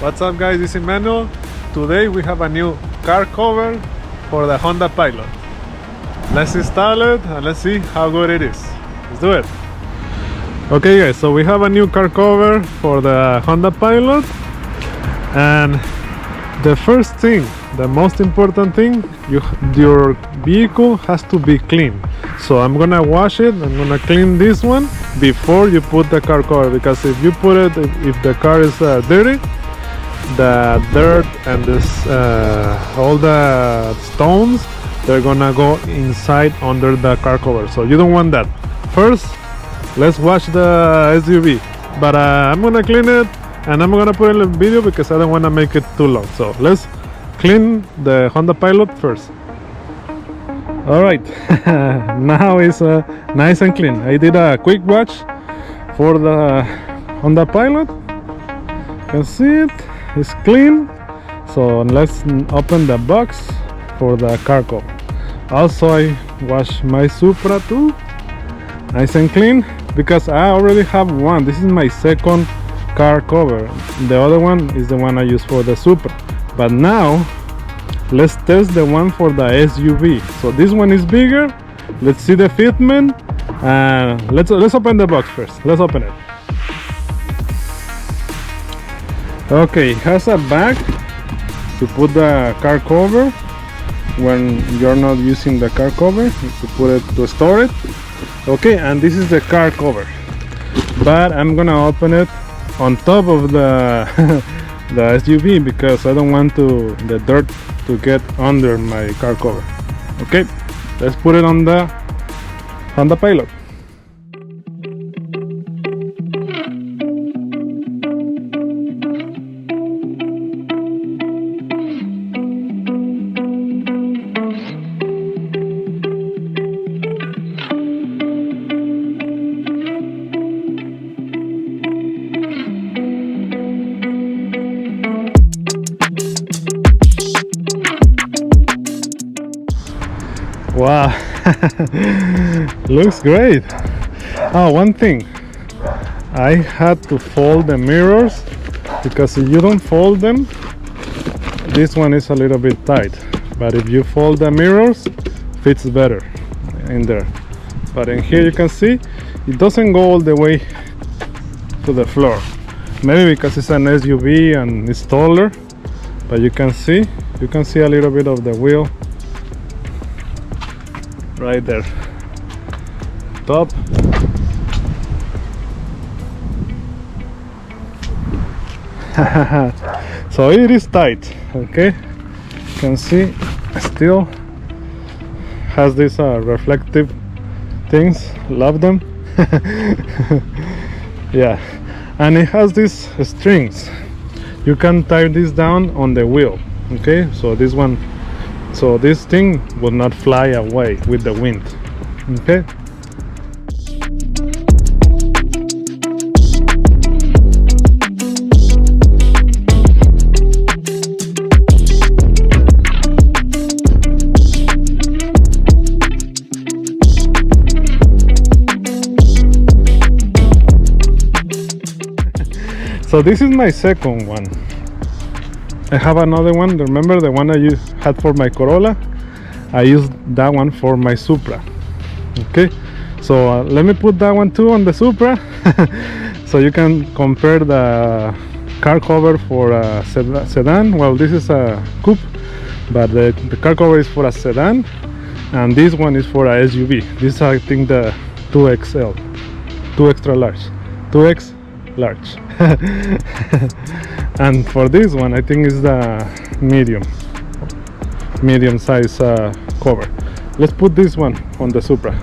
What's up guys, this is Emmanuel. Today we have a new car cover for the Honda Pilot. Let's install it and let's see how good it is. Let's do it. Okay guys, so we have a new car cover for the Honda Pilot, and the first thing, the most important thing, your vehicle has to be clean. So I'm gonna wash it, I'm gonna clean this one before you put the car cover, because if you put it, if the car is dirty, the dirt and this all the stones, they're gonna go inside under the car cover, so you don't want that. First, let's wash the SUV, but I'm gonna clean it and I'm gonna put it in a video because I don't want to make it too long. So let's clean the Honda Pilot first. All right, now it's nice and clean. I did a quick wash for the Honda Pilot. You can see it, it's clean. So let's open the box for the car cover. Also, I wash my Supra too, nice and clean, because I already have one. This is my second car cover. The other one is the one I use for the Supra. But now let's test the one for the SUV. So this one is bigger. Let's see the fitment. Let's open the box first. Let's open it. Okay, it has a bag to put the car cover when you're not using the car cover, to put it to store it. Okay, and this is the car cover, but I'm gonna open it on top of the the SUV because I don't want the dirt to get under my car cover. Okay, let's put it on the Honda Pilot. Wow, looks great. Oh, one thing, I had to fold the mirrors because if you don't fold them, this one is a little bit tight, but if you fold the mirrors, fits better in there. But in here you can see it doesn't go all the way to the floor, maybe because it's an SUV and it's taller, but you can see a little bit of the wheel right there, top. So it is tight. Okay, you can see still has these reflective things. Love them. Yeah, and it has these strings. You can tie this down on the wheel. Okay, so this one, so this thing will not fly away with the wind. Okay. So this is my second one. I have another one. Remember the one I had for my Corolla? I used that one for my Supra. Okay, so let me put that one too on the Supra so you can compare the car cover for a sedan. Well, this is a coupe, but the car cover is for a sedan, and this one is for a SUV. This is, I think, the 2XL, 2 extra large, 2X large. And for this one, I think is the medium size cover. Let's put this one on the Supra.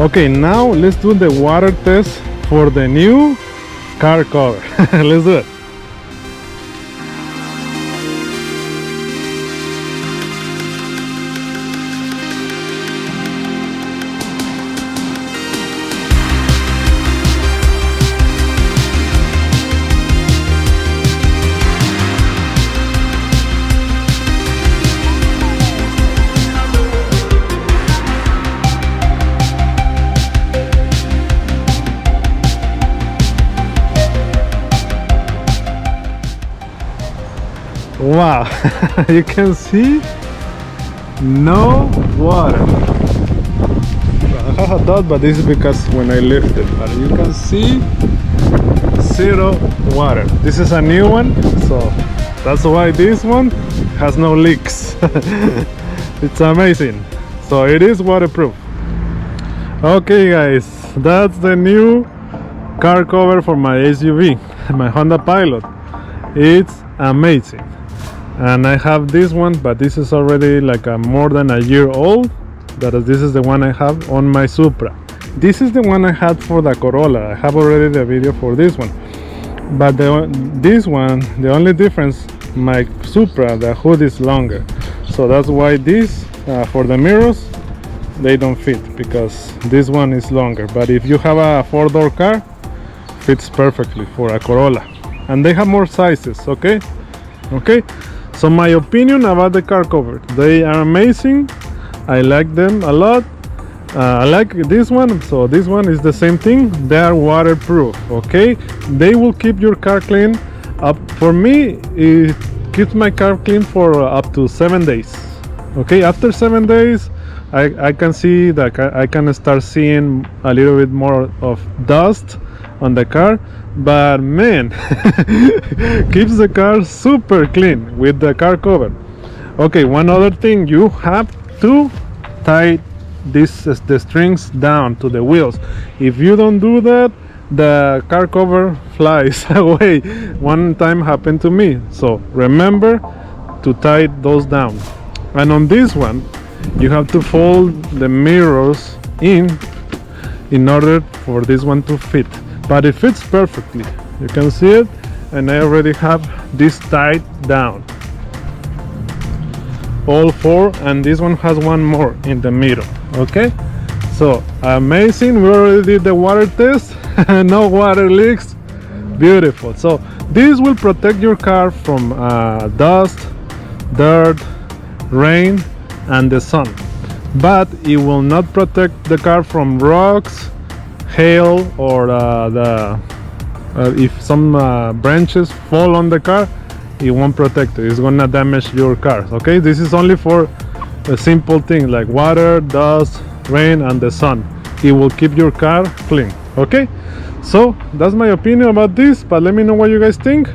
Okay, now let's do the water test for the new car cover. Let's do it. Wow, you can see no water. I have a dot, but this is because when I lift it, but you can see zero water. This is a new one, so that's why this one has no leaks. It's amazing. So it is waterproof. Okay guys, that's the new car cover for my SUV, my Honda Pilot. It's amazing. And I have this one, but this is already like more than a year old. This is the one I have on my Supra. This is the one I had for the Corolla. I have already the video for this one. But this one, the only difference, my Supra, the hood is longer. So that's why this, for the mirrors, they don't fit, because this one is longer. But if you have a 4-door car, fits perfectly for a Corolla. And they have more sizes, okay? Okay. So my opinion about the car cover, they are amazing. I like them a lot. I like this one. So this one is the same thing. They are waterproof, okay? They will keep your car clean. For me, it keeps my car clean for up to 7 days. Okay, after 7 days, I can see that I can start seeing a little bit more of dust on the car, but man, keeps the car super clean with the car cover. Okay, one other thing, you have to tie the strings down to the wheels. If you don't do that, the car cover flies away. One time happened to me, so remember to tie those down. And on this one, you have to fold the mirrors in order for this one to fit. But it fits perfectly. You can see it, and I already have this tied down. All 4, and this one has one more in the middle. Okay, so amazing. We already did the water test. No water leaks. Beautiful. So this will protect your car from dust, dirt, rain, and the sun. But it will not protect the car from rocks, hail, or if some branches fall on the car, it won't protect it. It's gonna damage your car. Okay, this is only for a simple thing like water, dust, rain, and the sun. It will keep your car clean. Okay, so that's my opinion about this, but let me know what you guys think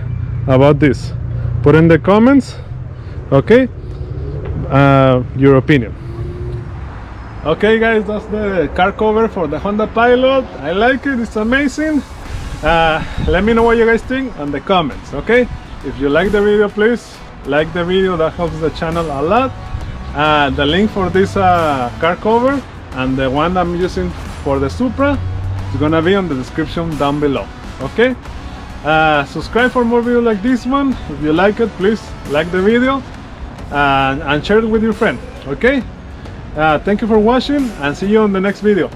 about this. Put in the comments, okay, your opinion. Okay guys, that's the car cover for the Honda Pilot. I like it, it's amazing. Let me know what you guys think in the comments, okay? If you like the video, please like the video, that helps the channel a lot. The link for this car cover and the one I'm using for the Supra is gonna be on the description down below, okay? Subscribe for more videos like this one. If you like it, please like the video and share it with your friend, okay? Thank you for watching, and see you on the next video.